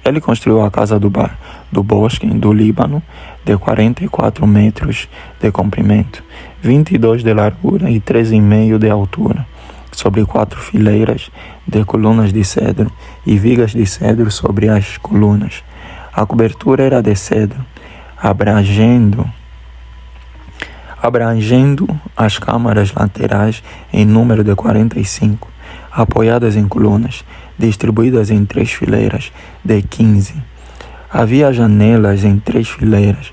Ele construiu a casa do bosque do Líbano, de 44 metros de comprimento, 22 de largura e 3,5 de altura, sobre 4 fileiras de colunas de cedro e vigas de cedro sobre as colunas. A cobertura era de cedro, abrangendo as câmaras laterais em número de 45, apoiadas em colunas, distribuídas em 3 fileiras de 15. Havia janelas em 3 fileiras,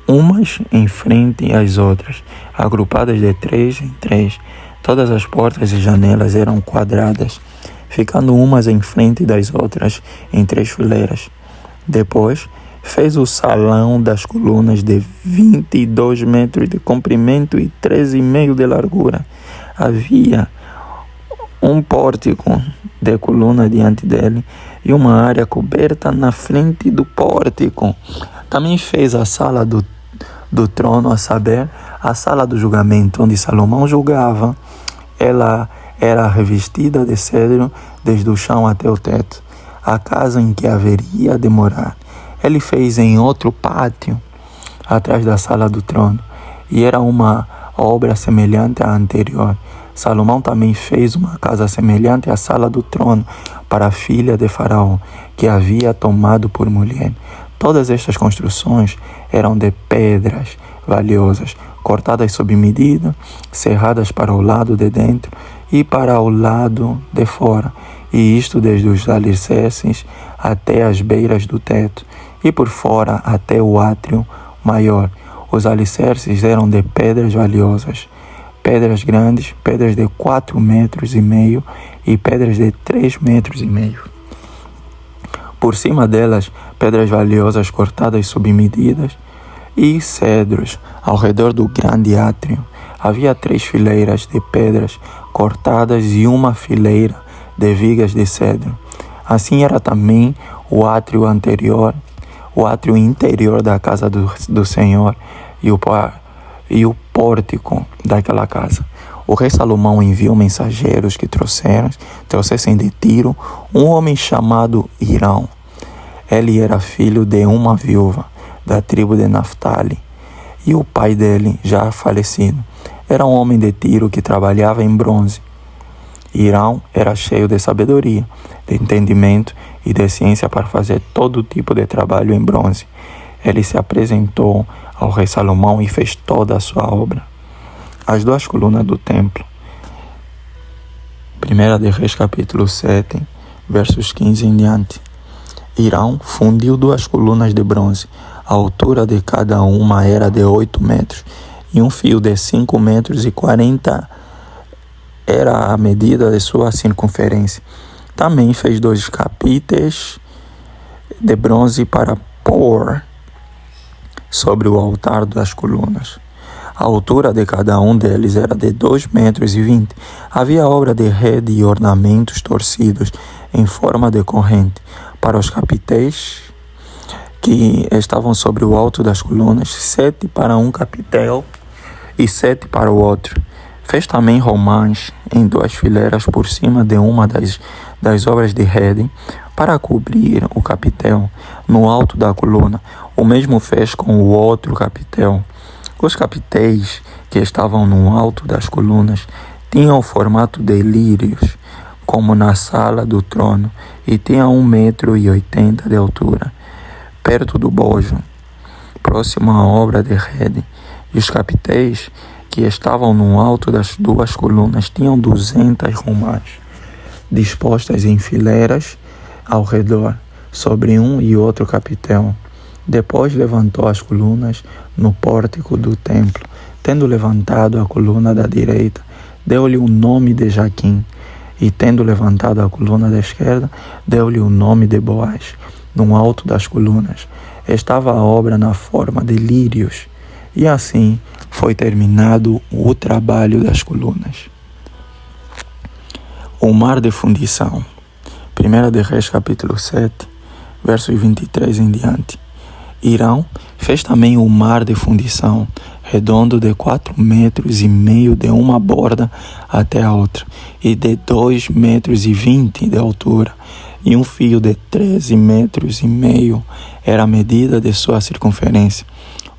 umas em frente às outras, agrupadas de 3 em 3. Todas as portas e janelas eram quadradas, ficando umas em frente das outras em 3 fileiras. Depois, fez o salão das colunas de 22 metros de comprimento e 13,5 de largura. Havia um pórtico de coluna diante dele e uma área coberta na frente do pórtico. Também fez a sala do trono, a saber, a sala do julgamento, onde Salomão julgava. Ela era revestida de cedro desde o chão até o teto, a casa em que haveria de morar. Ele fez em outro pátio, atrás da sala do trono, e era uma obra semelhante à anterior. Salomão também fez uma casa semelhante à sala do trono para a filha de Faraó, que havia tomado por mulher. Todas estas construções eram de pedras valiosas, cortadas sob medida, serradas para o lado de dentro e para o lado de fora, e isto desde os alicerces até as beiras do teto, e por fora até o átrio maior. Os alicerces eram de pedras valiosas, pedras grandes, pedras de 4,5 metros e pedras de 3,5 metros. Por cima delas, pedras valiosas cortadas sob medidas e cedros. Ao redor do grande átrio havia 3 fileiras de pedras cortadas e uma fileira de vigas de cedro. Assim era também o átrio interior da casa do Senhor e o pórtico daquela casa. O rei Salomão enviou mensageiros que trouxessem de Tiro um homem chamado Hirão. Ele era filho de uma viúva da tribo de Naftali, e o pai dele, já falecido, era um homem de Tiro que trabalhava em bronze. Hirão era cheio de sabedoria, de entendimento e de ciência para fazer todo tipo de trabalho em bronze. Ele se apresentou ao rei Salomão e fez toda a sua obra. As 2 colunas do templo. 1 de Reis capítulo 7, versos 15 em diante. Hirão fundiu 2 colunas de bronze. A altura de cada uma era de 8 metros, e um fio de 5,40 metros era a medida de sua circunferência. Também fez 2 capiteis de bronze para pôr sobre o altar das colunas. A altura de cada um deles era de 2,20 metros. Havia obra de rede e ornamentos torcidos em forma de corrente para os capitéis que estavam sobre o alto das colunas, 7 para um capitel e 7 para o outro. Fez também romãs em 2 fileiras por cima de uma das obras de rede para cobrir o capitel no alto da coluna. O mesmo fez com o outro capitel. Os capitéis que estavam no alto das colunas tinham o formato de lírios, como na sala do trono, e tinham 1,80 metro de altura, perto do bojo, próximo à obra de rede. E os capitéis que estavam no alto das 2 colunas tinham 200 romãs, dispostas em fileiras ao redor, sobre um e outro capitel. Depois levantou as colunas no pórtico do templo. Tendo levantado a coluna da direita, deu-lhe o nome de Jaquim, e tendo levantado a coluna da esquerda, deu-lhe o nome de Boaz. No alto das colunas estava a obra na forma de lírios, e assim foi terminado o trabalho das colunas. O mar de fundição. 1 de Reis, capítulo 7, versos 23 em diante. Irão fez também o mar de fundição, redondo de 4,5 metros de uma borda até a outra, e de 2,20 metros de altura, e um fio de 13,5 metros era a medida de sua circunferência.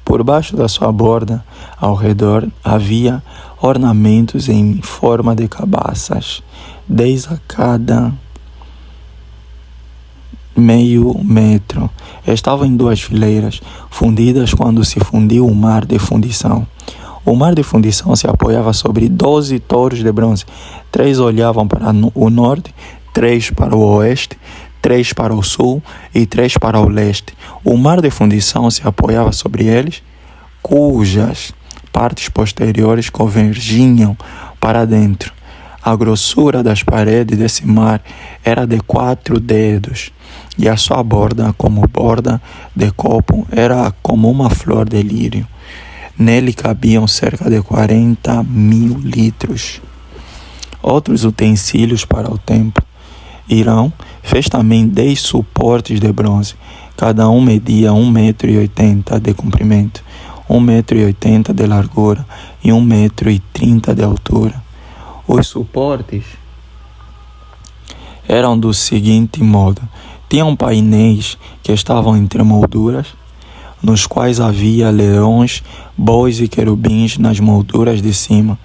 Por baixo da sua borda, ao redor, havia ornamentos em forma de cabaças, 10 a cada meio metro. Estavam em 2 fileiras, fundidas quando se fundiu o mar de fundição. O mar de fundição se apoiava sobre 12 touros de bronze. 3 olhavam para o norte, 3 para o oeste, 3 para o sul e 3 para o leste. O mar de fundição se apoiava sobre eles, cujas partes posteriores convergiam para dentro. A grossura das paredes desse mar era de 4 dedos, e a sua borda, como borda de copo, era como uma flor de lírio. Nele cabiam cerca de 40.000 litros. Outros utensílios para o templo. Irão fez também 10 suportes de bronze. Cada um media 1,80 metro de comprimento, 1,80 metro de largura e 1,30 metro de altura. Os suportes eram do seguinte modo: tinham painéis que estavam entre molduras, nos quais havia leões, bois e querubins nas molduras de cima,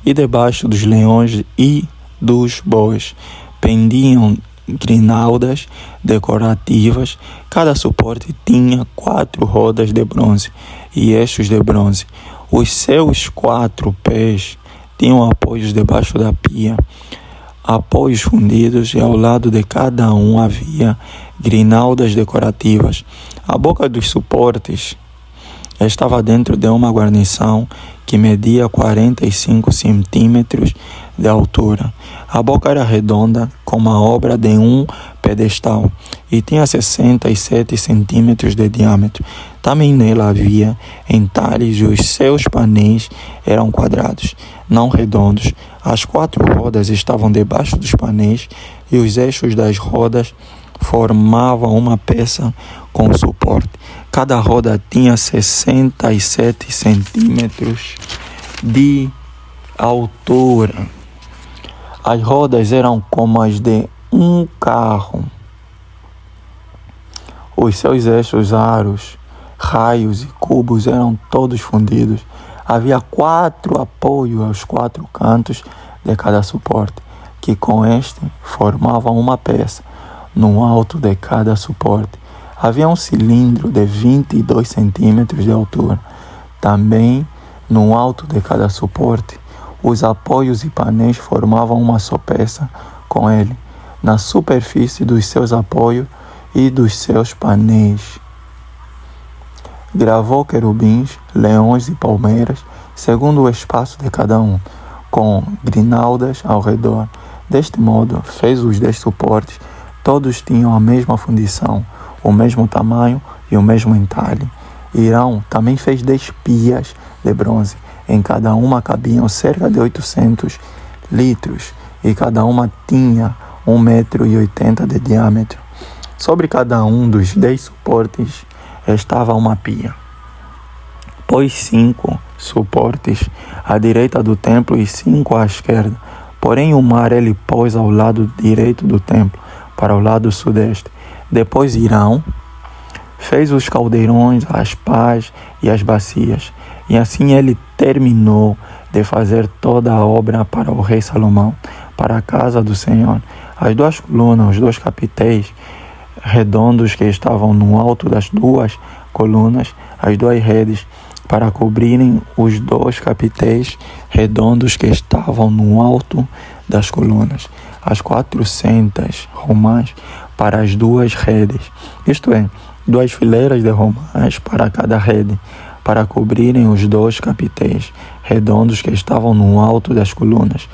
e debaixo dos leões e dos bois pendiam grinaldas decorativas. Cada suporte tinha 4 rodas de bronze e eixos de bronze. Os seus 4 pés tinham apoios debaixo da pia, apoios fundidos, e ao lado de cada um havia grinaldas decorativas. A boca dos suportes estava dentro de uma guarnição que media 45 centímetros de altura. A boca era redonda, como a obra de um pedestal, e tinha 67 centímetros de diâmetro. Também nela havia entalhes, e os seus painéis eram quadrados, não redondos. As 4 rodas estavam debaixo dos painéis, e os eixos das rodas formavam uma peça com suporte. Cada roda tinha 67 centímetros de altura. As rodas eram como as de um carro. Os seus eixos, aros, raios e cubos eram todos fundidos. Havia 4 apoios aos 4 cantos de cada suporte, que com este formavam uma peça. No alto de cada suporte havia um cilindro de 22 centímetros de altura. Também no alto de cada suporte, os apoios e painéis formavam uma só peça com ele, na superfície dos seus apoios e dos seus painéis. Gravou querubins, leões e palmeiras, segundo o espaço de cada um, com grinaldas ao redor. Deste modo, fez os 10 suportes. Todos tinham a mesma fundição, o mesmo tamanho e o mesmo entalhe. Hirão também fez 10 pias de bronze. Em cada uma cabiam cerca de 800 litros e cada uma tinha 1,80 m de diâmetro. Sobre cada um dos 10 suportes estava uma pia. Pôs 5 suportes à direita do templo e 5 à esquerda. Porém o mar ele pôs ao lado direito do templo, para o lado sudeste. Depois Hirão fez os caldeirões, as pás e as bacias. E assim ele terminou de fazer toda a obra para o rei Salomão, para a casa do Senhor. As 2 colunas, os 2 capitéis redondos que estavam no alto das 2 colunas, as 2 redes, para cobrirem os 2 capitéis redondos que estavam no alto das colunas, as 400 romãs para as 2 redes, isto é, 2 fileiras de romãs para cada rede, para cobrirem os 2 capitéis redondos que estavam no alto das colunas,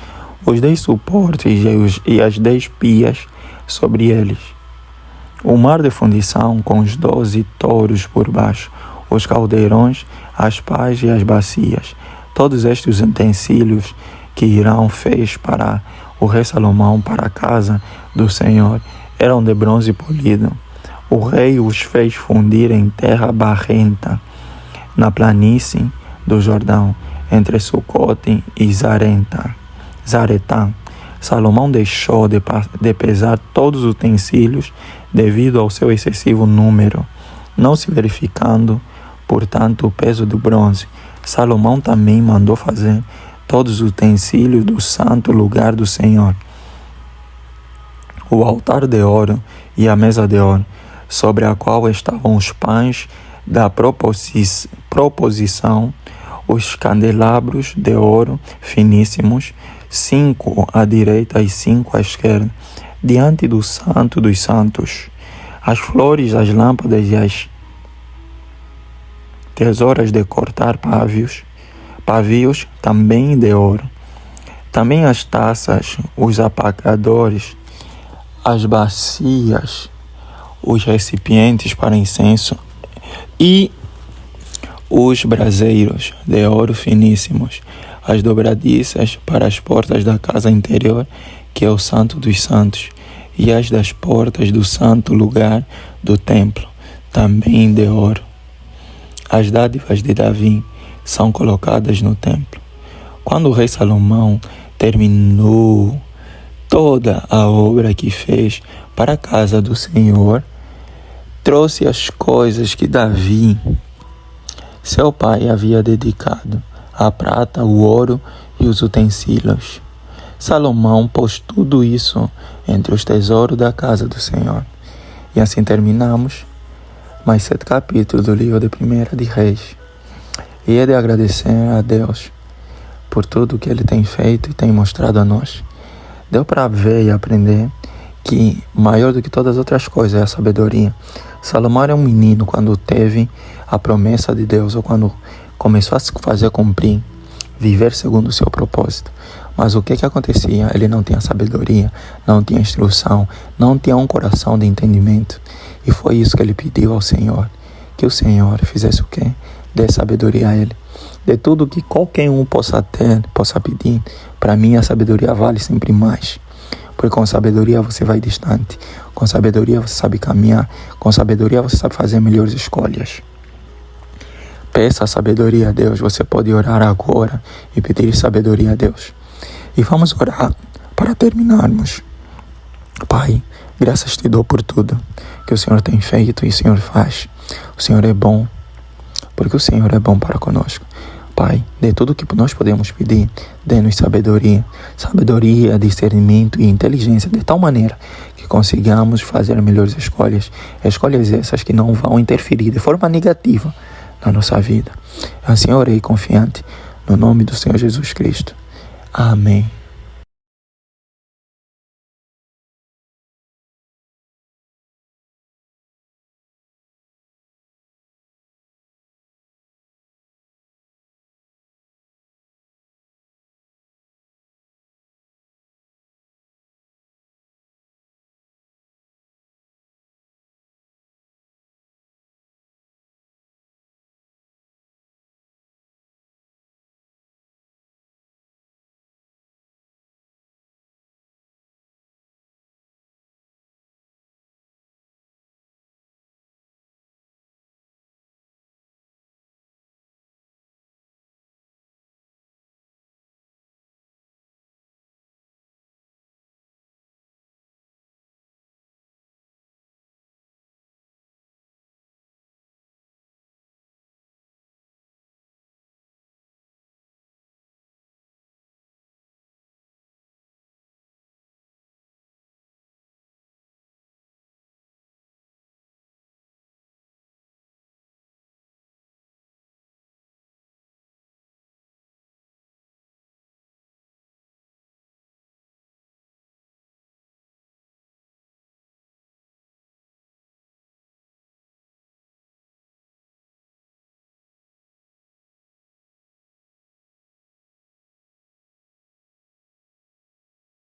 os 10 suportes e as 10 pias sobre eles. O mar de fundição com os 12 touros por baixo, os caldeirões, as pás e as bacias. Todos estes utensílios que Hirão fez para o rei Salomão, para a casa do Senhor, eram de bronze polido. O rei os fez fundir em terra barrenta, na planície do Jordão, entre Sucote e Zaretã. Salomão deixou de pesar todos os utensílios devido ao seu excessivo número, não se verificando, portanto, o peso do bronze. Salomão também mandou fazer todos os utensílios do santo lugar do Senhor, o altar de ouro e a mesa de ouro, sobre a qual estavam os pães da proposição, os candelabros de ouro finíssimos, 5 à direita e 5 à esquerda, diante do santo dos santos, as flores, as lâmpadas e as tesouras de cortar pavios também de ouro. Também as taças, os apagadores, as bacias, os recipientes para incenso e os braseiros de ouro finíssimos, as dobradiças para as portas da casa interior, que é o santo dos santos, e as das portas do santo lugar do templo, também de ouro. As dádivas de Davi são colocadas no templo. Quando o rei Salomão terminou toda a obra que fez para a casa do Senhor, trouxe as coisas que Davi, seu pai, havia dedicado, a prata, o ouro e os utensílios. Salomão pôs tudo isso entre os tesouros da casa do Senhor. E assim terminamos mais 7 capítulos do livro de 1 de Reis. E é de agradecer a Deus por tudo que Ele tem feito e tem mostrado a nós. Deu para ver e aprender que maior do que todas as outras coisas é a sabedoria. Salomão era um menino quando teve a promessa de Deus, ou quando começou a se fazer cumprir, viver segundo o seu propósito. Mas o que acontecia? Ele não tinha sabedoria, não tinha instrução, não tinha um coração de entendimento. E foi isso que ele pediu ao Senhor, que o Senhor fizesse o quê? Dê sabedoria a ele. De tudo que qualquer um possa ter, possa pedir, para mim a sabedoria vale sempre mais. Porque com sabedoria você vai distante, com sabedoria você sabe caminhar, com sabedoria você sabe fazer melhores escolhas. Peça sabedoria a Deus, você pode orar agora e pedir sabedoria a Deus. E vamos orar para terminarmos. Pai, graças te dou por tudo que o Senhor tem feito e o Senhor faz. O Senhor é bom, porque o Senhor é bom para conosco. Pai, de tudo que nós podemos pedir, dê-nos sabedoria, discernimento e inteligência, de tal maneira que consigamos fazer melhores escolhas essas que não vão interferir de forma negativa na nossa vida. Assim orei confiante, no nome do Senhor Jesus Cristo. Amém.